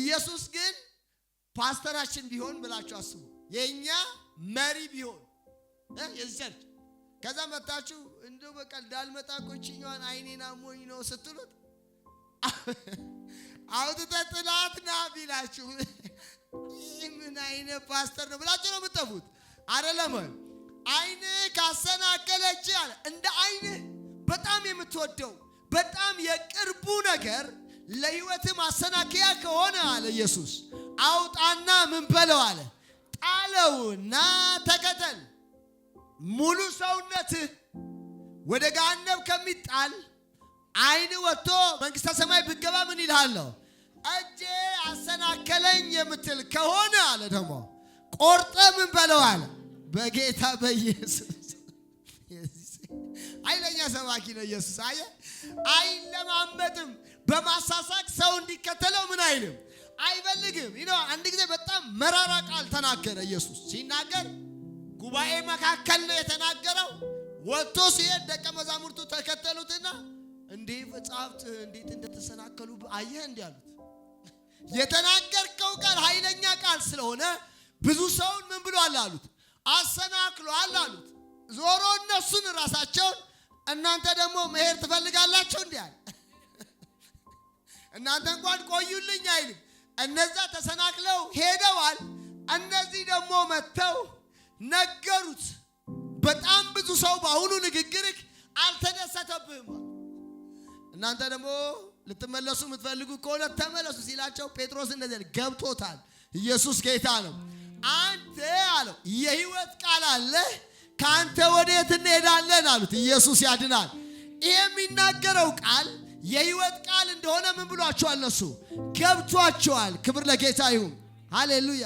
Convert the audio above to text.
ኢየሱስ ግን ፓስተራችን ቢሆን ብላችሁ አስቡ። የኛ መሪ ቢሆን የዚህ ከዛ መጣችሁ እንደው በቀል ዳልመጣ ቆጭኛዋን አይኔና ሞኝ ነው ስትሉት አውጥተ ጥላትና ቢላችሁ ምን አይነ ፓስተር ነው ብላችሁ ነው የምትጠፉት አይደለም። አይነ ካሰናከለች አለ እንደ አይነ በጣም የምትወደው በጣም የቅርቡ ነገር ለህይወት ማሰናከያ ከሆነ አለ ኢየሱስ አውጣና ምን በለው አለ ጣለውና ተከተል። ሙሉ ሰውነት ወደ ገሃነም ከሚጣል አይን ወጥቶ መንግስተ ሰማይ ብገባ ምን ይልሃል ነው? እጄ አሰናከለኝ የምትል ከሆነ አለ ደግሞ ቆርጠ ምን በለው አለ በጌታ በኢየሱስ። አይለኛ ሰባኪ ነው ኢየሱስ። አይለማመጥም። በማሳሳቅ ሰው እንዲከተለው ምን አይልም አይፈልግም። አንድ ጊዜ በጣም መራራ ቃል ተናገረ ኢየሱስ። ሲናገር ጉባኤ መካከል ነው የተናገረው። ወጥቶ ሲሄድ ደቀ መዛሙርቱ ተከተሉትና እንዴ መጻሕፍት እንዴት እንደተሰናከሉ አየህ እንዴ አሉት። የተናገርከው ቃል ኃይለኛ ቃል ስለሆነ ብዙ ሰውን ምን ብሏል አሉት አሰናክሏል አሉት። ዞሮ እነሱን ራሳቸውን እናንተ ደግሞ መሄድ ትፈልጋላችሁ እንዴ አለ። እናንተ እንኳን ቆዩልኝ አይልም። እነዛ ተሰናክለው ሄደዋል። እነዚህ ደግሞ መተው ነገሩት። በጣም ብዙ ሰው በአሁኑ ንግግርክ አልተደሰተብህም። እናንተ ደግሞ ልትመለሱ የምትፈልጉ ከሆነ ተመለሱ ሲላቸው ጴጥሮስ እንደዚህ ገብቶታል። ኢየሱስ ጌታ ነው። አንተ አለው የህይወት ቃል አለ ካንተ ወዴት እንሄዳለን አሉት። ኢየሱስ ያድናል። ይሄ የሚናገረው ቃል የህይወት ቃል እንደሆነ ምን ብሏቸዋል? እነሱ ገብቷቸዋል። ክብር ለጌታ ይሁን። ሃሌሉያ።